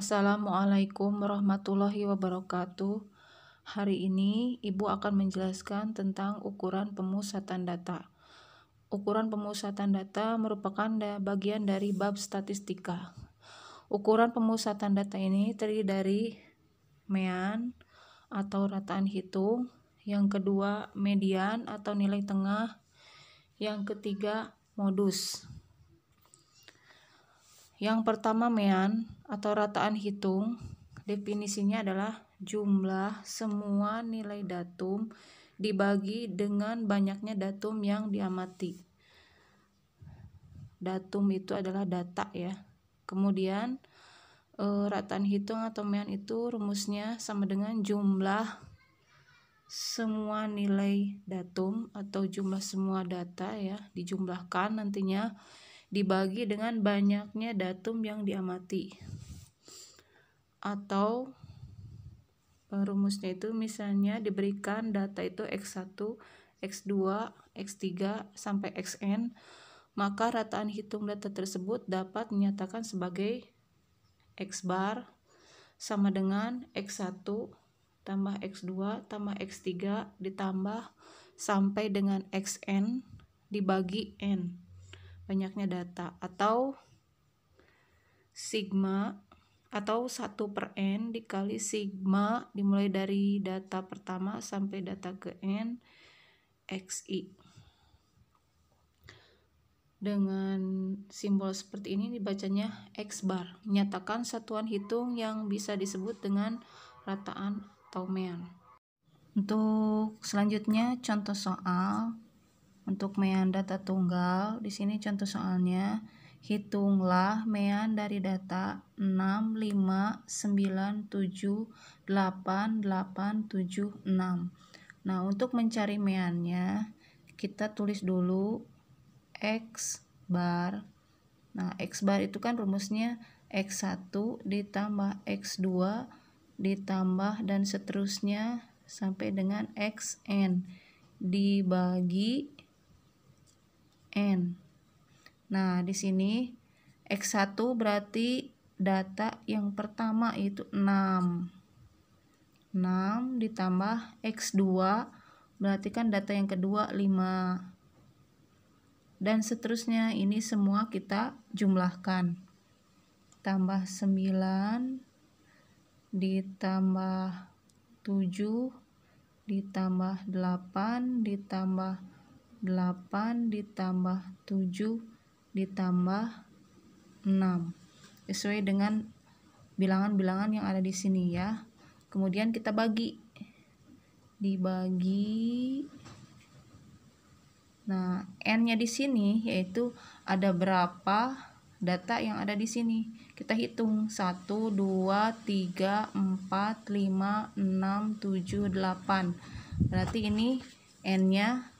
Assalamualaikum warahmatullahi wabarakatuh. Hari ini Ibu akan menjelaskan tentang ukuran pemusatan data. Ukuran pemusatan data merupakan bagian dari bab statistika. Ukuran pemusatan data ini terdiri dari mean atau rataan hitung, yang kedua median atau nilai tengah, yang ketiga modus. Yang pertama mean atau rataan hitung, definisinya adalah jumlah semua nilai datum dibagi dengan banyaknya datum yang diamati. Datum itu adalah data ya. Kemudian rataan hitung atau mean itu rumusnya sama dengan jumlah semua nilai datum atau jumlah semua data ya, dijumlahkan nantinya dibagi dengan banyaknya datum yang diamati. Atau rumusnya itu misalnya diberikan data itu X1, X2, X3 sampai Xn, maka rataan hitung data tersebut dapat dinyatakan sebagai X bar sama dengan X1 tambah X2 tambah X3 ditambah sampai dengan Xn dibagi N, banyaknya data, atau sigma atau 1/n dikali sigma dimulai dari data pertama sampai data ke N XI. Dengan simbol seperti ini dibacanya X bar, menyatakan satuan hitung yang bisa disebut dengan rataan atau mean. Untuk selanjutnya contoh soal untuk mean data tunggal. Di sini contoh soalnya, hitunglah mean dari data 6, 5, 9, 7, 8, 8, 7, 6. Nah, untuk mencari meannya kita tulis dulu X bar. Nah, X bar itu kan rumusnya X1 ditambah X2 ditambah dan seterusnya sampai dengan Xn dibagi N. Nah, di sini X1 berarti data yang pertama yaitu 6. 6 ditambah X2 berarti kan data yang kedua 5. Dan seterusnya ini semua kita jumlahkan. Tambah 9 ditambah 7 ditambah 8 ditambah 8 ditambah 7 ditambah 6 sesuai dengan bilangan-bilangan yang ada di sini ya. Kemudian kita dibagi. Nah, N-nya di sini yaitu ada berapa data yang ada di sini. Kita hitung 1 2 3 4 5 6 7 8. Berarti ini N-nya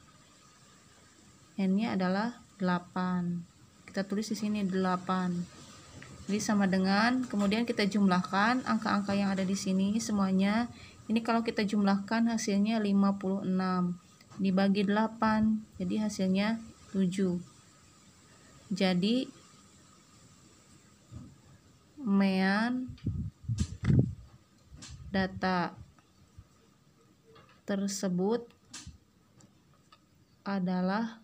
adalah 8. Kita tulis di sini 8. Jadi sama dengan, kemudian kita jumlahkan angka-angka yang ada di sini semuanya. Ini kalau kita jumlahkan hasilnya 56 dibagi 8, jadi hasilnya 7. Jadi mean data tersebut adalah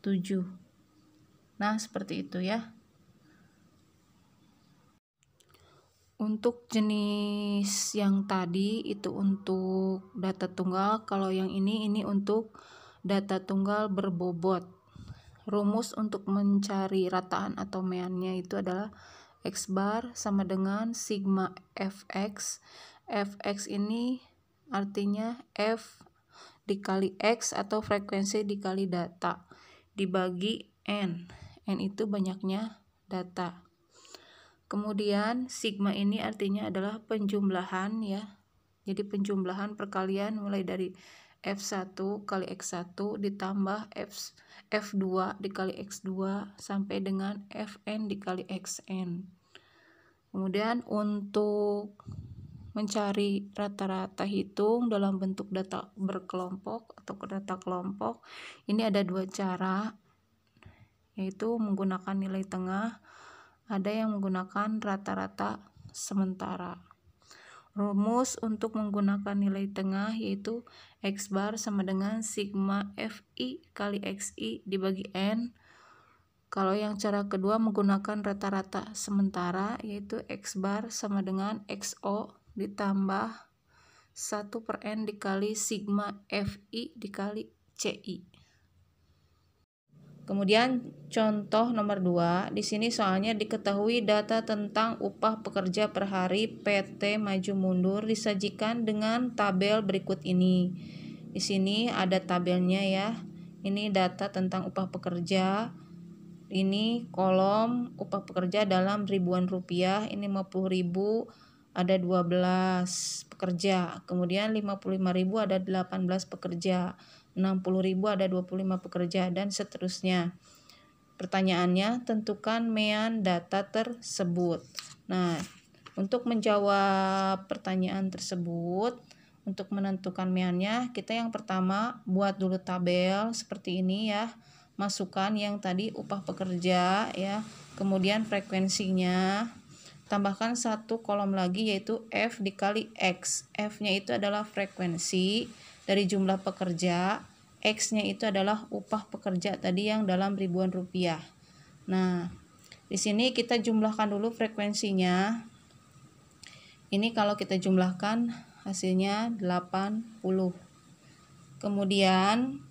7. Nah, seperti itu ya. Untuk jenis yang tadi itu untuk data tunggal, kalau yang ini untuk data tunggal berbobot. Rumus untuk mencari rataan atau meannya itu adalah X bar sama dengan sigma Fx. Fx ini artinya F dikali X atau frekuensi dikali data dibagi N. N itu banyaknya data. Kemudian sigma ini artinya adalah penjumlahan ya. Jadi penjumlahan perkalian mulai dari F1 kali X1 ditambah F2 dikali X2 sampai dengan Fn dikali Xn. Kemudian untuk mencari rata-rata hitung dalam bentuk data berkelompok atau data kelompok, ini ada dua cara, yaitu menggunakan nilai tengah ada yang menggunakan rata-rata sementara. Rumus untuk menggunakan nilai tengah yaitu X bar sama dengan sigma Fi kali Xi dibagi N. Kalau yang cara kedua menggunakan rata-rata sementara yaitu X bar sama dengan XO ditambah 1/N dikali sigma Fi dikali Ci. Kemudian contoh nomor 2, di sini soalnya diketahui data tentang upah pekerja per hari PT Maju Mundur disajikan dengan tabel berikut ini. Di sini ada tabelnya ya. Ini data tentang upah pekerja. Ini kolom upah pekerja dalam ribuan rupiah. Ini 50.000 ada 12 pekerja. Kemudian 55.000 ada 18 pekerja. 60.000 ada 25 pekerja dan seterusnya. Pertanyaannya, tentukan mean data tersebut. Nah, untuk menjawab pertanyaan tersebut, untuk menentukan meannya, kita yang pertama buat dulu tabel seperti ini ya. Masukkan yang tadi upah pekerja ya, kemudian frekuensinya. Tambahkan satu kolom lagi yaitu F dikali X. F-nya itu adalah frekuensi dari jumlah pekerja, X-nya itu adalah upah pekerja tadi yang dalam ribuan rupiah. Nah, di sini kita jumlahkan dulu frekuensinya. Ini kalau kita jumlahkan hasilnya 80. Kemudian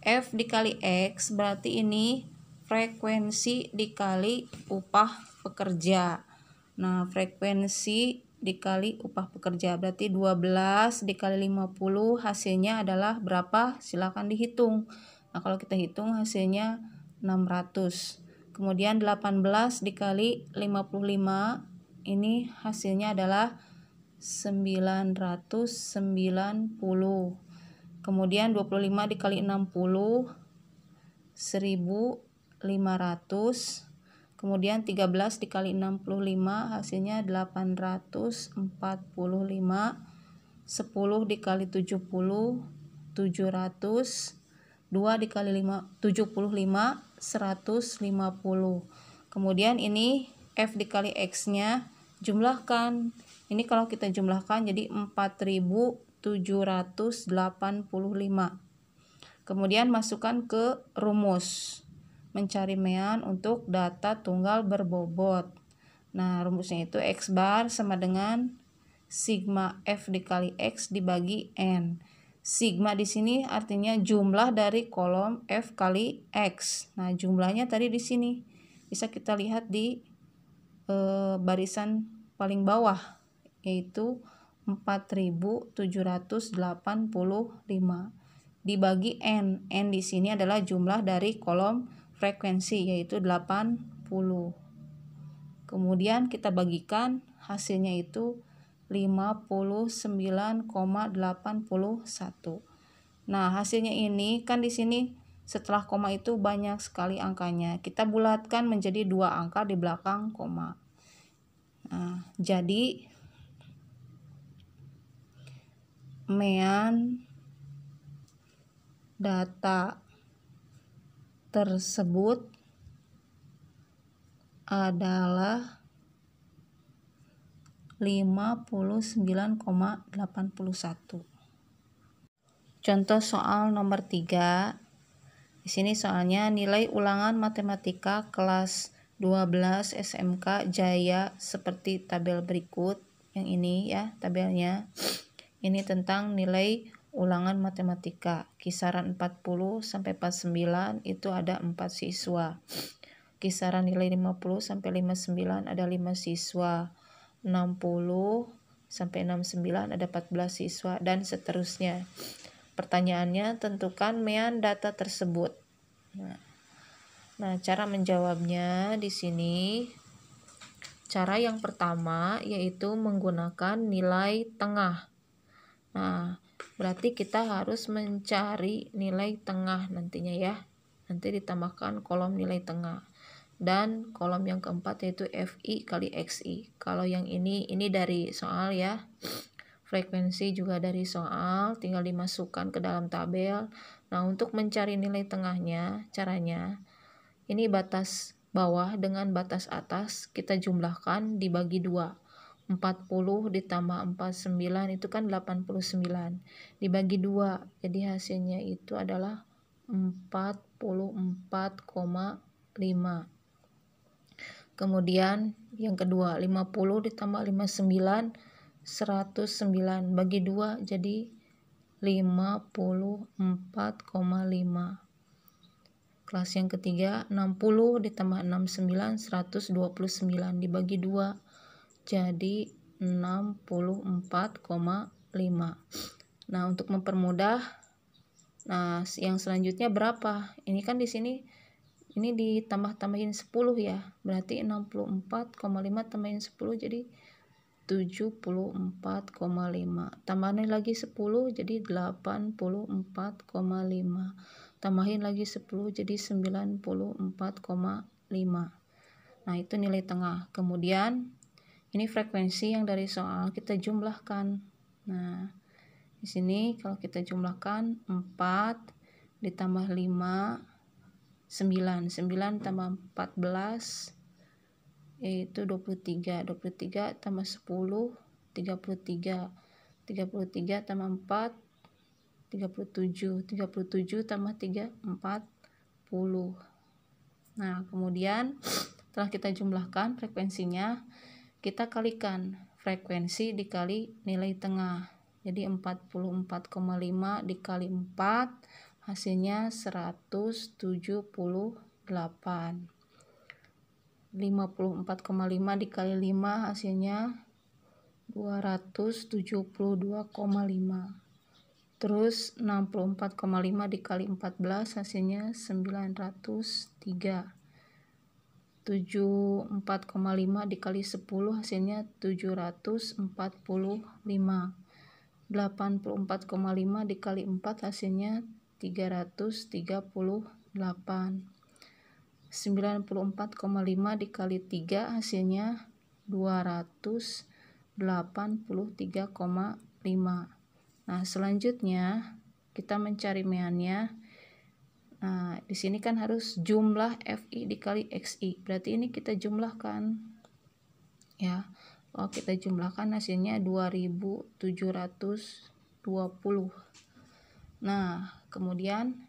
F dikali X berarti ini frekuensi dikali upah pekerja. Nah, frekuensi dikali upah pekerja berarti 12 dikali 50 hasilnya adalah berapa? Silakan dihitung. Nah, kalau kita hitung hasilnya 600. Kemudian 18 dikali 55 ini hasilnya adalah 990. Kemudian 25 dikali 60 1500. Kemudian 13 dikali 65 hasilnya 845. 10 dikali 70 700. 2 dikali 75 150. Kemudian ini F dikali X-nya jumlahkan. Ini kalau kita jumlahkan jadi 4785. Kemudian masukkan ke rumus mencari mean untuk data tunggal berbobot. Nah, rumusnya itu X bar sama dengan sigma F dikali X dibagi N. Sigma di sini artinya jumlah dari kolom F kali X. Nah, jumlahnya tadi di sini. Bisa kita lihat di barisan paling bawah, yaitu 4785 dibagi N. N di sini adalah jumlah dari kolom frekuensi, yaitu 80. Kemudian kita bagikan, hasilnya itu 59,81. Nah, hasilnya ini kan di sini setelah koma itu banyak sekali angkanya. Kita bulatkan menjadi 2 angka di belakang koma. Nah, jadi mean data tersebut adalah 59,81. Contoh soal nomor 3. Di sini soalnya nilai ulangan matematika kelas 12 SMK Jaya seperti tabel berikut. Yang ini ya tabelnya. Ini tentang nilai ulangan matematika. Kisaran 40 sampai 49 itu ada 4 siswa. Kisaran nilai 50 sampai 59 ada 5 siswa. 60 sampai 69 ada 14 siswa dan seterusnya. Pertanyaannya, tentukan mean data tersebut. Nah, cara menjawabnya di sini, cara yang pertama yaitu menggunakan nilai tengah. Nah, berarti kita harus mencari nilai tengah nantinya ya. Nanti ditambahkan kolom nilai tengah. Dan kolom yang keempat yaitu Fi kali Xi. Kalau yang ini dari soal ya. Frekuensi juga dari soal, tinggal dimasukkan ke dalam tabel. Nah, untuk mencari nilai tengahnya, caranya, ini batas bawah dengan batas atas kita jumlahkan dibagi 2. 40 ditambah 49 itu kan 89. Dibagi 2. Jadi hasilnya itu adalah 44,5. Kemudian yang kedua 50 ditambah 59 109 bagi 2 jadi 54,5. Kelas yang ketiga 60 ditambah 69 129 dibagi 2 jadi 64,5. Nah, untuk mempermudah, nah yang selanjutnya berapa? Ini kan di sini ini ditambah-tambahin 10 ya. Berarti 64,5 tambahin 10 jadi 74,5. Tambahin lagi 10 jadi 84,5. Tambahin lagi 10 jadi 94,5. Nah, itu nilai tengah. Kemudian ini frekuensi yang dari soal kita jumlahkan. Nah, di sini kalau kita jumlahkan 4 ditambah 5 9 tambah 14 yaitu 23 tambah 10 33 tambah 4 37 tambah 3 40. Nah, kemudian setelah kita jumlahkan frekuensinya, kita kalikan frekuensi dikali nilai tengah. Jadi 44,5 dikali 4 hasilnya 178. 54,5 dikali 5 hasilnya 272,5. Terus 64,5 dikali 14 hasilnya 903. 74,5 dikali 10 hasilnya 745. 84,5 dikali 4 hasilnya 338. 94,5 dikali 3 hasilnya 283,5. Nah, selanjutnya kita mencari meannya. Nah, di sini kan harus jumlah FI dikali XI. Berarti ini kita jumlahkan. Ya. Kalau kita jumlahkan hasilnya 2720. Nah, kemudian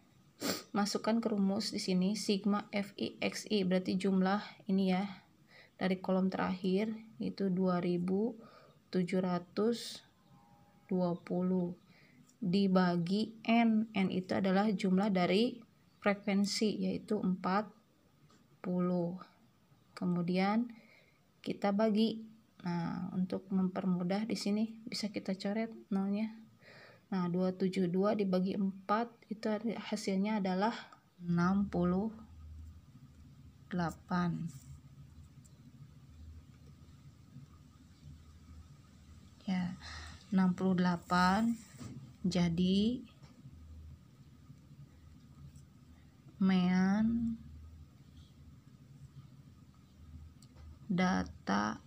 masukkan ke rumus di sini sigma FI XI berarti jumlah ini ya dari kolom terakhir itu 2720 dibagi N. N itu adalah jumlah dari frekuensi yaitu 40. Kemudian kita bagi. Nah, untuk mempermudah di sini bisa kita coret nolnya. Nah, 272 dibagi 4 itu hasilnya adalah 68. Ya, 68. Jadi mean data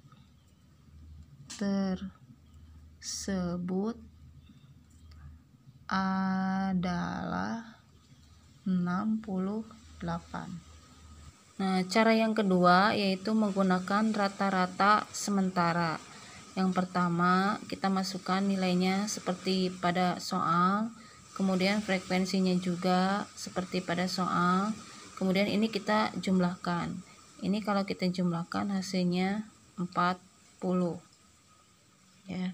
tersebut adalah 68. Nah, cara yang kedua yaitu menggunakan rata-rata sementara. Yang pertama, kita masukkan nilainya seperti pada soal, kemudian frekuensinya juga seperti pada soal, kemudian ini kita jumlahkan. Ini kalau kita jumlahkan hasilnya 40. Ya.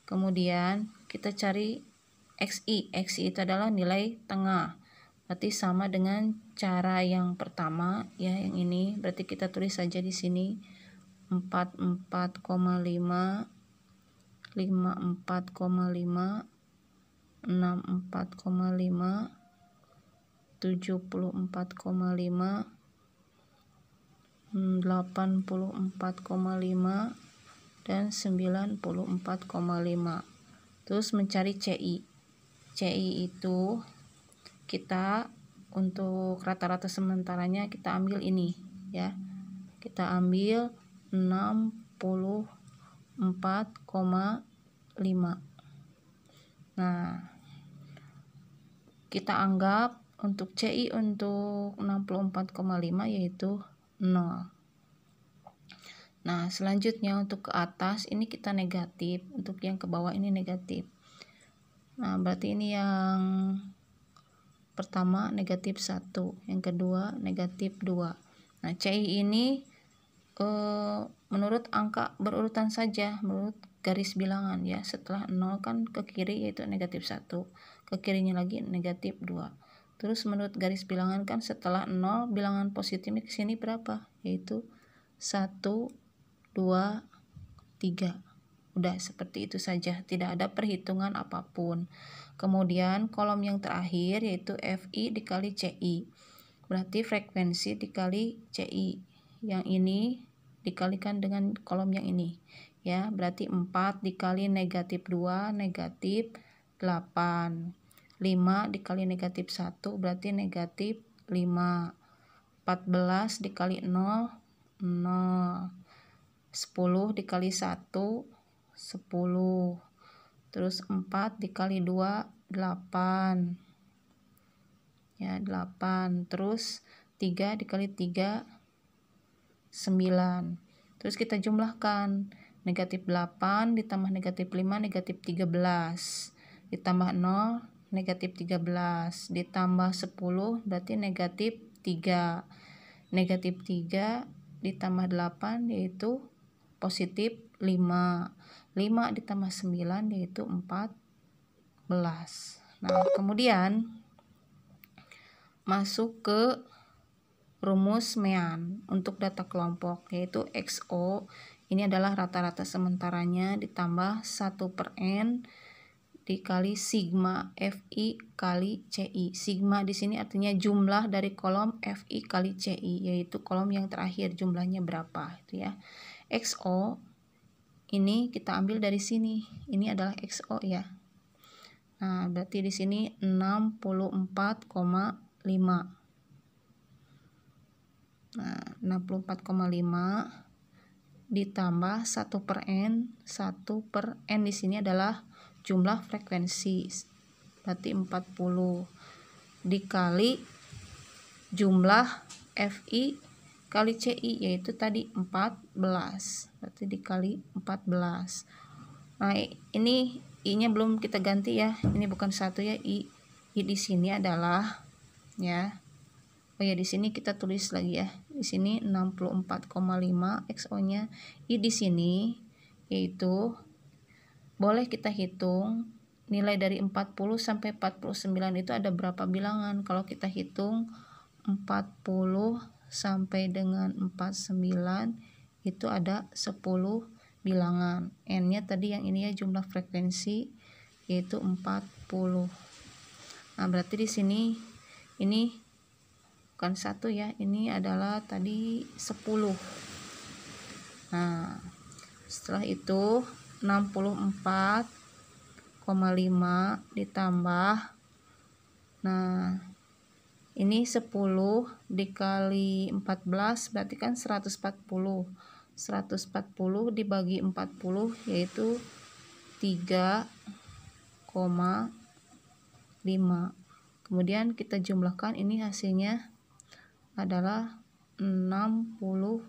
Kemudian kita cari XI. XI itu adalah nilai tengah. Berarti sama dengan cara yang pertama ya, yang ini. Berarti kita tulis saja di sini 44,5, 54,5, 64,5, 74,5, 84,5 dan 94,5. Terus mencari CI. CI itu kita untuk rata-rata sementaranya kita ambil ini ya. Kita ambil 64,5. Nah, kita anggap untuk CI untuk 64,5 yaitu 0. Nah, selanjutnya untuk ke atas ini kita negatif, untuk yang ke bawah ini negatif. Nah, berarti ini yang pertama negatif 1, yang kedua negatif 2. Nah, CI ini menurut angka berurutan saja, menurut garis bilangan ya. Setelah 0 kan ke kiri yaitu negatif 1, ke kirinya lagi negatif 2. Terus menurut garis bilangan kan setelah 0 bilangan positifnya ke sini berapa? Yaitu 1, 2, 3. Udah seperti itu saja, tidak ada perhitungan apapun. Kemudian kolom yang terakhir yaitu FI dikali CI. Berarti frekuensi dikali CI. Yang ini dikalikan dengan kolom yang ini. Ya, berarti 4 dikali negatif 2 negatif 8. 5 dikali negatif 1 berarti negatif 5. 14 dikali 0 0. 10 dikali 1 10. Terus 4 dikali 2 8. Ya, 8. Terus 3 dikali 3 9. Terus kita jumlahkan. Negatif 8 ditambah negatif 5 negatif 13. Ditambah 0 negatif 13. Ditambah 10 berarti negatif 3. Negatif 3 ditambah 8 yaitu positif 5. 5 ditambah 9 yaitu 14. Nah, kemudian masuk ke rumus Mean untuk data kelompok, yaitu XO ini adalah rata-rata sementaranya ditambah 1/N dikali sigma FI kali CI. Sigma di sini artinya jumlah dari kolom FI kali CI, yaitu kolom yang terakhir jumlahnya berapa itu ya. XO ini kita ambil dari sini. Ini adalah XO ya. Nah, berarti di sini 64,5. Nah, 64,5 ditambah 1/N. 1/N di sini adalah jumlah frekuensi. Berarti 40 dikali jumlah FI kali CI yaitu tadi 14. Berarti dikali 14. Nah, ini I-nya belum kita ganti ya. Ini bukan 1 ya, I di sini adalah ya. Oh ya, di sini kita tulis lagi ya. Di sini 64,5 XO-nya. I di sini yaitu boleh kita hitung nilai dari 40 sampai 49 itu ada berapa bilangan. Kalau kita hitung 40 sampai dengan 49 itu ada 10 bilangan. N-nya tadi yang ini ya, jumlah frekuensi yaitu 40. Nah, berarti di sini ini bukan 1 ya, ini adalah tadi 10. Nah, setelah itu 64,5 ditambah, nah ini 10 dikali 14 berarti kan 140. 140 dibagi 40 yaitu 3,5. Kemudian kita jumlahkan, ini hasilnya adalah 68.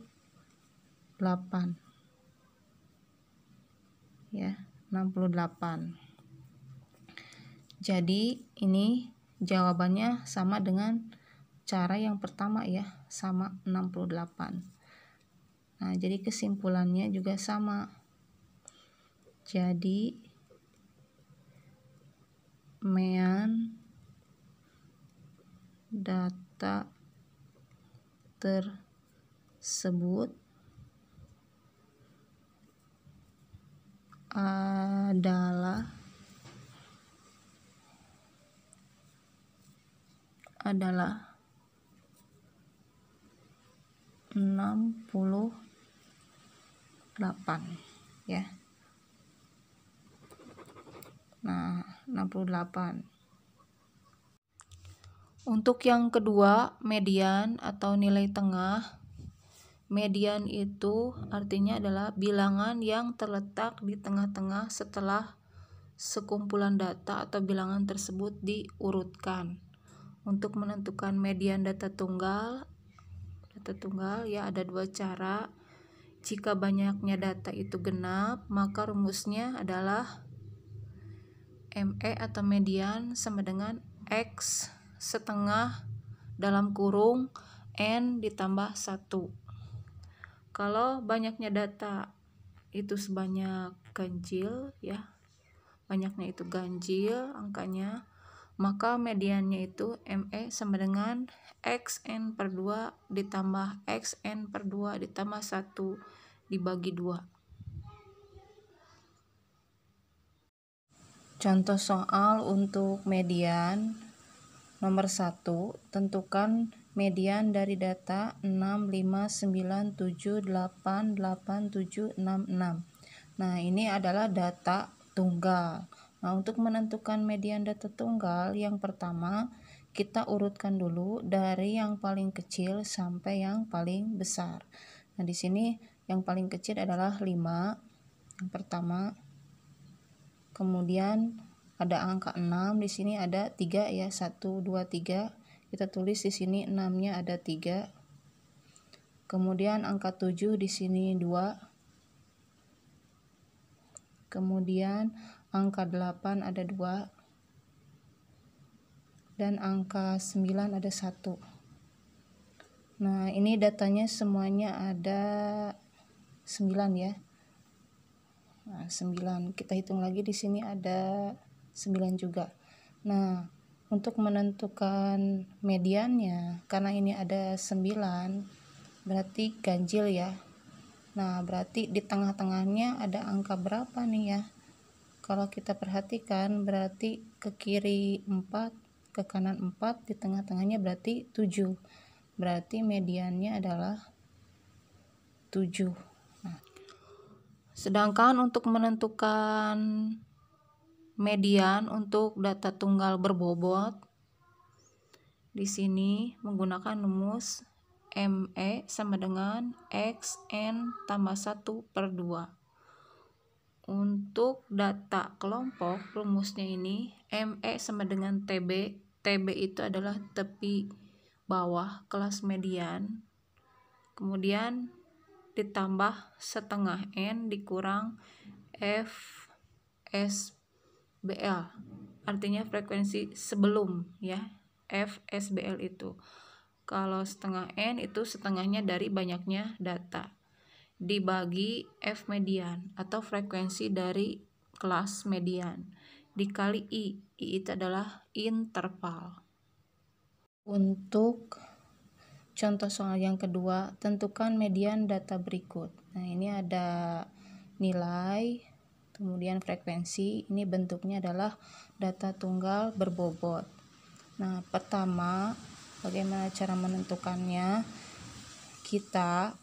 Ya, 68. Jadi ini jawabannya sama dengan cara yang pertama ya, sama 68. Nah, jadi kesimpulannya juga sama. Jadi Mean data tersebut adalah 68 ya. Nah, 68. Untuk yang kedua, median atau nilai tengah. Median itu artinya adalah bilangan yang terletak di tengah-tengah setelah sekumpulan data atau bilangan tersebut diurutkan. Untuk menentukan median data tunggal data tunggal ya, ada dua cara. Jika banyaknya data itu genap, maka rumusnya adalah ME atau median sama dengan X setengah dalam kurung N ditambah 1. Kalau banyaknya data itu sebanyak ganjil ya, banyaknya itu ganjil angkanya, maka mediannya itu ME sama dengan XN per 2 ditambah XN per 2 ditambah 1 dibagi 2. Contoh soal untuk median nomor 1, tentukan median dari data 6, 5, 9, 7, 8, 8, 7, 6, 6. Nah, ini adalah data tunggal. Nah, untuk menentukan median data tunggal, yang pertama kita urutkan dulu dari yang paling kecil sampai yang paling besar. Nah, di sini yang paling kecil adalah 5, yang pertama. Kemudian ada angka 6, di sini ada 3 ya, 1, 2, 3. Kita tulis di sini 6-nya ada 3. Kemudian angka 7 di sini 2. Kemudian angka 8 ada 2. Dan angka 9 ada 1. Nah, ini datanya semuanya ada 9 ya. Nah, 9. Kita hitung lagi di sini ada 9 juga. Nah, untuk menentukan mediannya, karena ini ada 9, berarti ganjil ya. Nah, berarti di tengah-tengahnya ada angka berapa nih ya? Kalau kita perhatikan berarti ke kiri 4, ke kanan 4, di tengah-tengahnya berarti 7. Berarti mediannya adalah 7. Nah, sedangkan untuk menentukan median untuk data tunggal berbobot, di sini menggunakan rumus ME sama dengan XN tambah 1 per 2. Untuk data kelompok, rumusnya ini ME sama dengan TB. TB itu adalah tepi bawah kelas median. Kemudian ditambah setengah N dikurang FSBL. Artinya frekuensi sebelum ya, FSBL itu. Kalau setengah N itu setengahnya dari banyaknya data, dibagi F median atau frekuensi dari kelas median, dikali I. I itu adalah interval. Untuk contoh soal yang kedua, tentukan median data berikut. Nah, ini ada nilai, kemudian frekuensi. Ini bentuknya adalah data tunggal berbobot. Nah, pertama, bagaimana cara menentukannya? Kita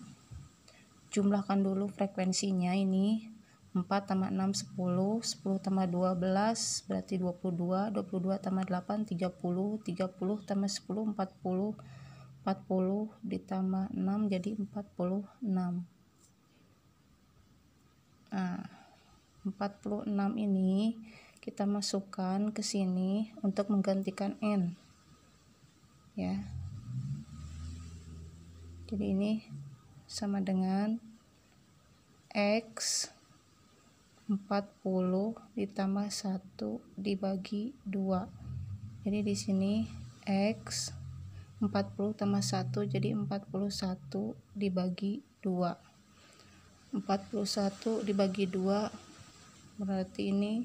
jumlahkan dulu frekuensinya, ini 4 tambah 6 10, 10 tambah 12 berarti 22, 22 tambah 8 30, 30 tambah 10 40, 40 ditambah 6 jadi 46. Nah, 46 ini kita masukkan ke sini untuk menggantikan N ya. Jadi ini sama dengan X 40 ditambah 1 dibagi 2. Jadi di sini X 40 tambah 1 jadi 41 dibagi 2. 41 dibagi 2 berarti ini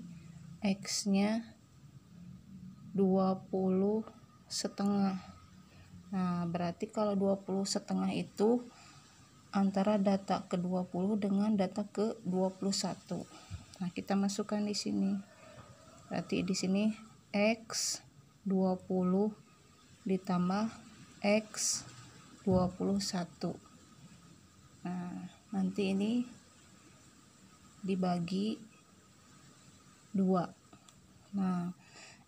X-nya 20 setengah. Nah, berarti kalau 20 setengah itu antara data ke-20 dengan data ke-21. Nah, kita masukkan di sini. Berarti di sini X 20 ditambah X 21. Nah, nanti ini dibagi 2. Nah,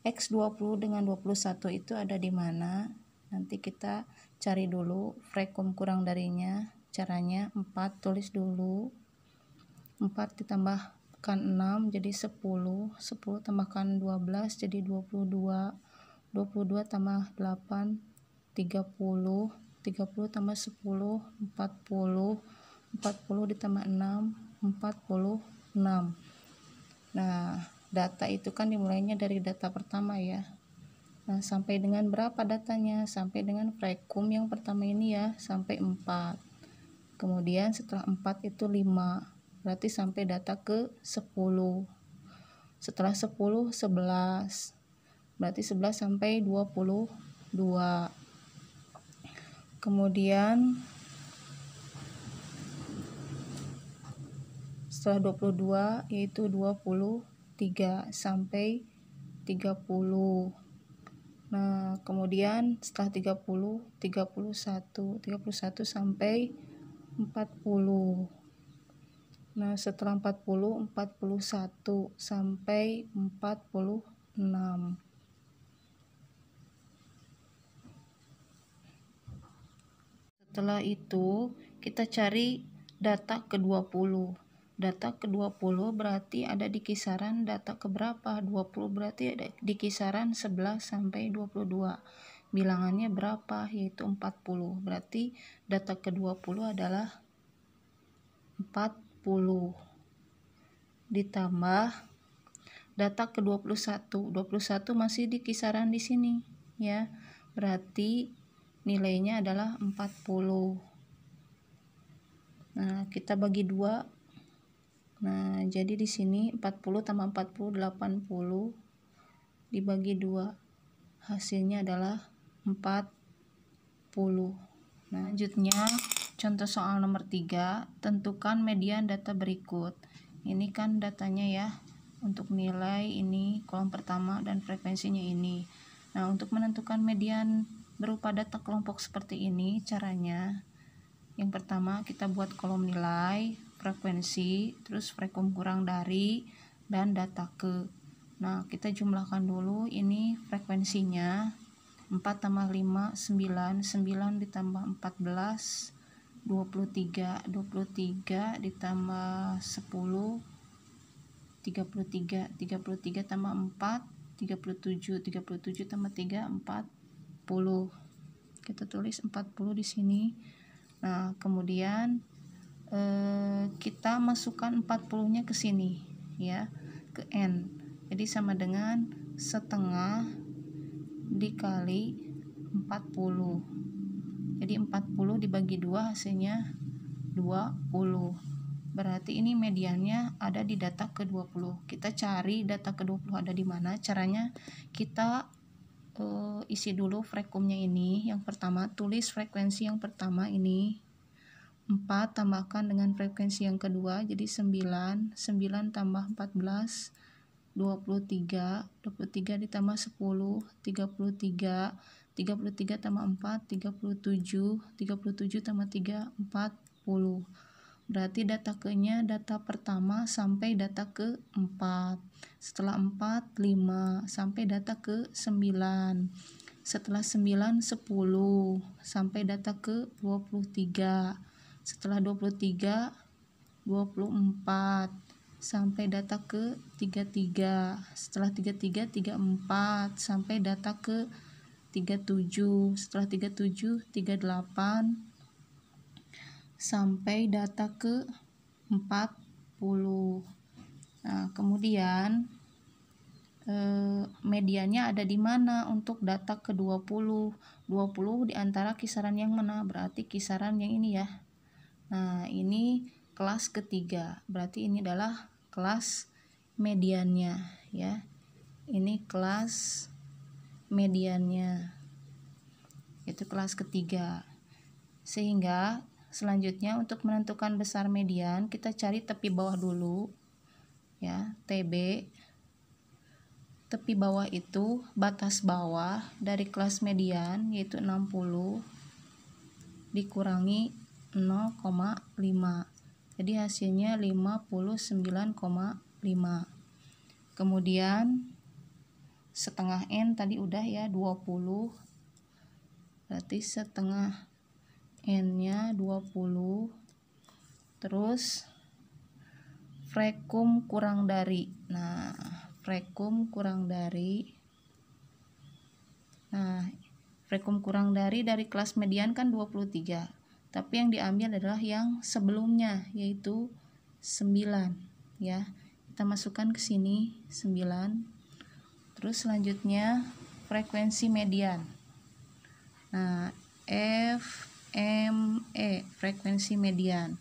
X 20 dengan 21 itu ada di mana? Nanti kita cari dulu frekum kurang darinya. Caranya 4, tulis dulu 4 ditambahkan 6 jadi 10, 10 tambahkan 12 jadi 22, 22 tambah 8 30, 30 tambah 10, 40. 40 ditambah 6, 46. Nah, data itu kan dimulainya dari data pertama ya. Nah, sampai dengan berapa datanya? Sampai dengan frekum yang pertama ini ya, sampai 4. Kemudian setelah 4 itu 5. Berarti sampai data ke 10. Setelah 10, 11. Berarti 11 sampai 22. Kemudian setelah 22 yaitu 23 sampai 30. Nah, kemudian setelah 30, 31 sampai 40. Nah, setelah 40, 41 sampai 46. Setelah itu, kita cari data ke-20. Data ke-20 berarti ada di kisaran data keberapa? 20 berarti ada di kisaran 11 sampai 22. Bilangannya berapa? Yaitu 40. Berarti data ke-20 adalah 40. Ditambah data ke-21. 21 masih di kisaran di sini ya. Berarti nilainya adalah 40. Nah, kita bagi 2. Nah, jadi di sini 40 tambah 40 80 dibagi 2. Hasilnya adalah 40. Nah, lanjutnya contoh soal nomor 3, tentukan median data berikut. Ini kan datanya ya. Untuk nilai ini kolom pertama dan frekuensinya ini. Nah, untuk menentukan median berupa data kelompok seperti ini caranya. Yang pertama kita buat kolom nilai, frekuensi, terus frekum kurang dari, dan data ke. Nah, kita jumlahkan dulu ini frekuensinya. 4 tambah 5, 9. 9 ditambah 14, 23. 23 ditambah 10, 33. 33 tambah 4, 37. 37 tambah 3, 40. Kita tulis 40 di sini. Nah, kemudian kita masukkan 40-nya ke sini ya, ke N. Jadi sama dengan setengah dikali 40. Jadi 40 dibagi 2 hasilnya 20. Berarti ini mediannya ada di data ke-20. Kita cari data ke-20 ada di mana. Caranya kita isi dulu frekumnya ini. Yang pertama, tulis frekuensi yang pertama ini 4, tambahkan dengan frekuensi yang kedua jadi 9. 9 tambah 14, 23. 23 ditambah 10, 33. 33 tambah 4, 37. 37 tambah 3, 40. Berarti data ke-nya data pertama sampai data ke-4. Setelah 4, 5 sampai data ke-9. Setelah 9, 10 sampai data ke-23. Setelah 23, 24 sampai data ke-33. Setelah 33, 34 sampai data ke-37. Setelah 37, 38 sampai data ke-40. Nah, kemudian mediannya ada di mana untuk data ke-20. 20 di antara kisaran yang mana? Berarti kisaran yang ini ya. Nah, ini kelas ketiga. Berarti ini adalah kelas mediannya ya. Ini kelas mediannya. Itu kelas ketiga. Sehingga selanjutnya untuk menentukan besar median kita cari tepi bawah dulu ya, TB. Tepi bawah itu batas bawah dari kelas median yaitu 60 dikurangi 0,5. Jadi hasilnya 59,5. Kemudian setengah N tadi udah ya 20. Berarti setengah N-nya 20. Terus frekum kurang dari. Nah, frekum kurang dari. Nah, Frekum kurang dari kelas median kan 23. Tapi yang diambil adalah yang sebelumnya, yaitu 9 ya. Kita masukkan ke sini 9. Terus selanjutnya frekuensi median. Nah, FME, frekuensi median.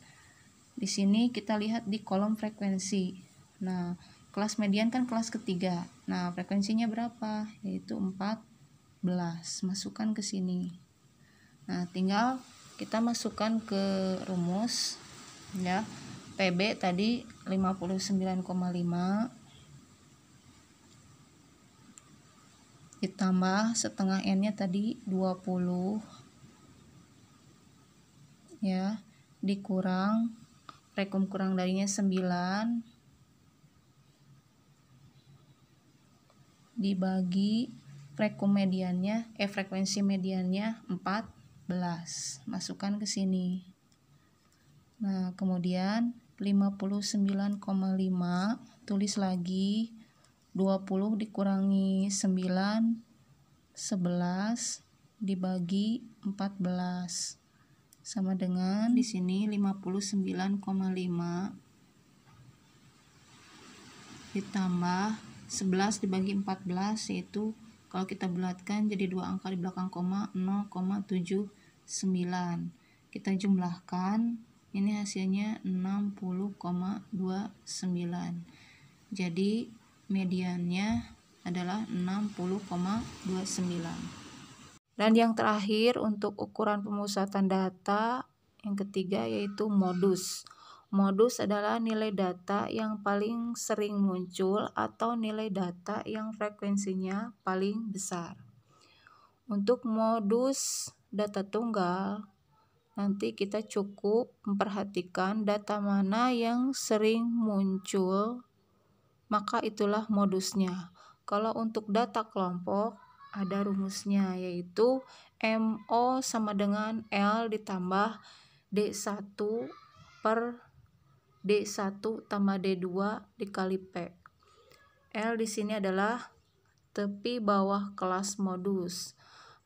Di sini kita lihat di kolom frekuensi. Nah, kelas median kan kelas ketiga. Nah, frekuensinya berapa? Yaitu 14. Masukkan ke sini. Nah, tinggal kita masukkan ke rumus ya. PB tadi 59,5 ditambah setengah N-nya tadi 20 ya, dikurang frekum kurang darinya 9 dibagi frekuensi mediannya 14. Masukkan ke sini. Nah, kemudian 59,5 tulis lagi 20 dikurangi 9 11 dibagi 14 sama dengan di sini 59,5 ditambah 11 dibagi 14, yaitu kalau kita bulatkan jadi dua angka di belakang koma 0,79. Kita jumlahkan, ini hasilnya 60,29. Jadi mediannya adalah 60,29. Dan yang terakhir untuk ukuran pemusatan data yang ketiga yaitu modus. Modus adalah nilai data yang paling sering muncul atau nilai data yang frekuensinya paling besar. Untuk modus data tunggal, nanti kita cukup memperhatikan data mana yang sering muncul, maka itulah modusnya. Kalau untuk data kelompok, ada rumusnya, yaitu MO sama dengan L ditambah D1 per D1 tambah D2 dikali P. L di sini adalah tepi bawah kelas modus.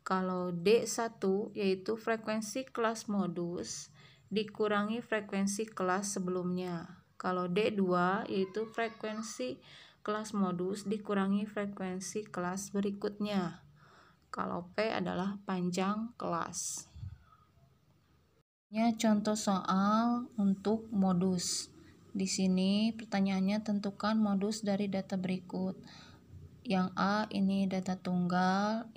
Kalau D1 yaitu frekuensi kelas modus dikurangi frekuensi kelas sebelumnya. Kalau D2 yaitu frekuensi kelas modus dikurangi frekuensi kelas berikutnya. Kalau P adalah panjang kelas. Contoh soal untuk modus. Di sini pertanyaannya tentukan modus dari data berikut. Yang A ini data tunggal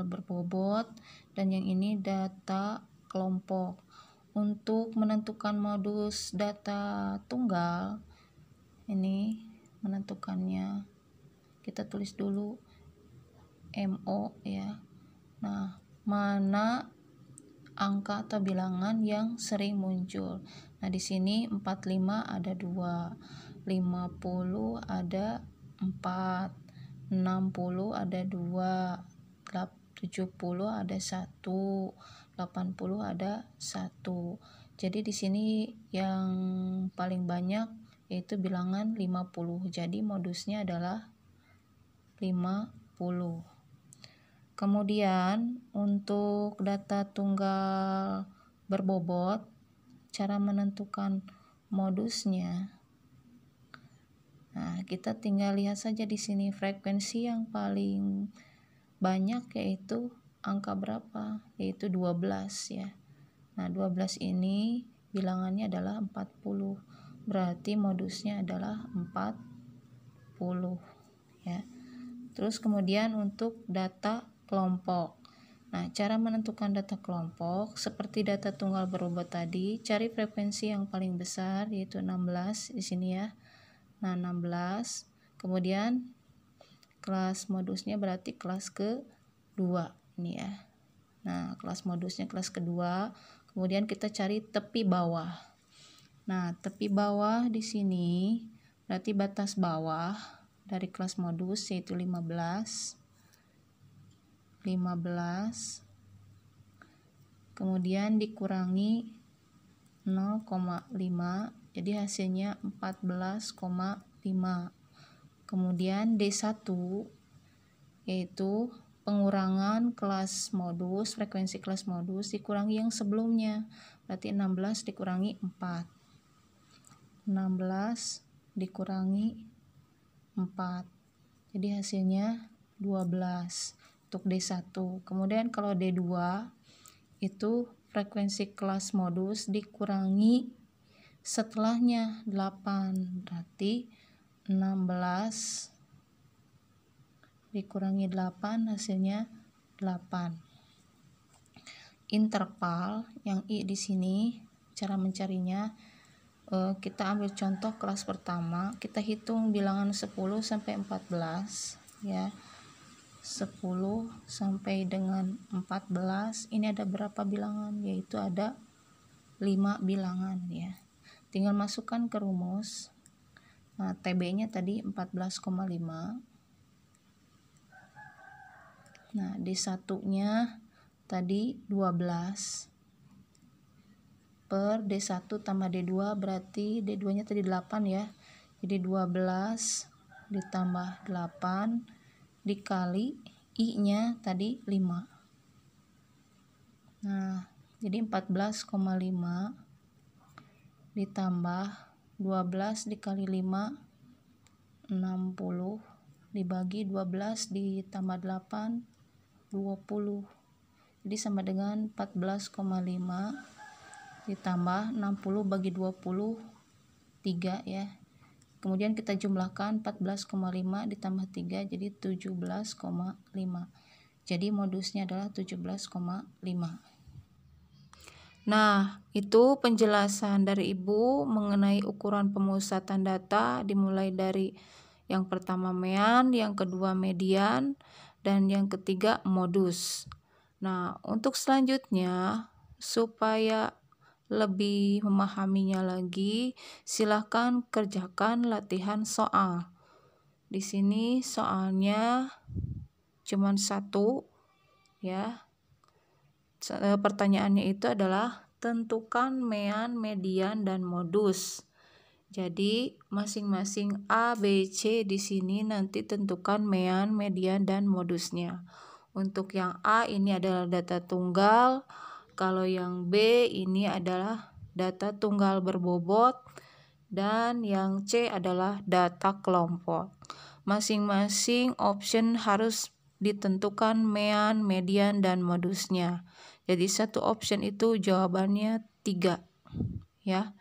berbobot, dan yang ini data kelompok. Untuk menentukan modus data tunggal, ini menentukannya kita tulis dulu MO ya. Nah, mana angka atau bilangan yang sering muncul. Nah, di sini 45 ada 2, 50 ada 4, 60 ada 2, 70 ada 1, 80 ada 1. Jadi di sini yang paling banyak yaitu bilangan 50. Jadi modusnya adalah 50. Kemudian untuk data tunggal berbobot, cara menentukan modusnya. Nah, kita tinggal lihat saja di sini frekuensi yang paling banyak yaitu angka berapa? Yaitu 12 ya. Nah, 12 ini bilangannya adalah 40. Berarti modusnya adalah 40 ya. Terus kemudian untuk data kelompok. Nah, cara menentukan data kelompok seperti data tunggal berbobot tadi, cari frekuensi yang paling besar yaitu 16 di sini ya. Nah, 16. Kemudian kelas modusnya berarti kelas kedua ini ya. Nah, kelas modusnya kelas kedua. Kemudian kita cari tepi bawah. Nah, tepi bawah di sini berarti batas bawah dari kelas modus yaitu 15. Kemudian dikurangi 0,5, jadi hasilnya 14,5. Kemudian D1 yaitu pengurangan kelas modus, frekuensi kelas modus dikurangi yang sebelumnya. Berarti 16 dikurangi 4. 16 dikurangi 4. Jadi hasilnya 12 untuk D1. Kemudian kalau D2 itu frekuensi kelas modus dikurangi setelahnya 8. Berarti 16 dikurangi 8 hasilnya 8. Interval yang I di sini cara mencarinya kita ambil contoh kelas pertama, kita hitung bilangan 10 sampai 14 ya. 10 sampai dengan 14 ini ada berapa bilangan? Yaitu ada 5 bilangan ya. Tinggal masukkan ke rumus. Nah, TB-nya tadi 14,5. Nah, D1-nya tadi 12 per D1 tambah D2 berarti D2-nya tadi 8 ya. Jadi 12 ditambah 8 dikali I-nya tadi 5. Nah, jadi 14,5 ditambah 12 dikali 5 60 dibagi 12 ditambah 8 20. Jadi sama dengan 14,5 ditambah 60 bagi 20 3 ya. Kemudian kita jumlahkan 14,5 ditambah 3 jadi 17,5. Jadi modusnya adalah 17,5. Nah, itu penjelasan dari Ibu mengenai ukuran pemusatan data dimulai dari yang pertama mean, yang kedua median, dan yang ketiga modus. Nah, untuk selanjutnya supaya lebih memahaminya lagi, silahkan kerjakan latihan soal. Di sini soalnya cuman 1 ya. Pertanyaannya itu adalah tentukan mean, median, dan modus. Jadi masing-masing A, B, C di sini nanti tentukan mean, median, dan modusnya. Untuk yang A ini adalah data tunggal, kalau yang B ini adalah data tunggal berbobot, dan yang C adalah data kelompok. Masing-masing option harus ditentukan mean, median, dan modusnya. Jadi satu option itu jawabannya 3 ya.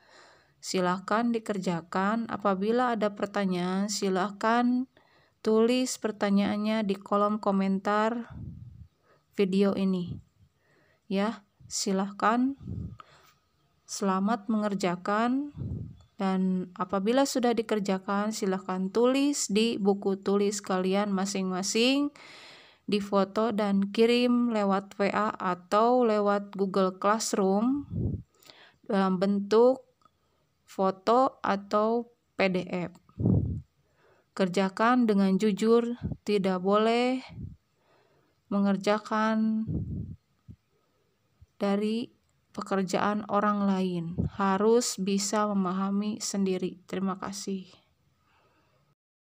Silahkan dikerjakan. Apabila ada pertanyaan, silahkan tulis pertanyaannya di kolom komentar video ini. Ya, silahkan. Selamat mengerjakan. Dan apabila sudah dikerjakan, silahkan tulis di buku tulis kalian masing-masing, difoto dan kirim lewat WA atau lewat Google Classroom dalam bentuk foto atau PDF. Kerjakan dengan jujur, tidak boleh mengerjakan dari pekerjaan orang lain. Harus bisa memahami sendiri. Terima kasih.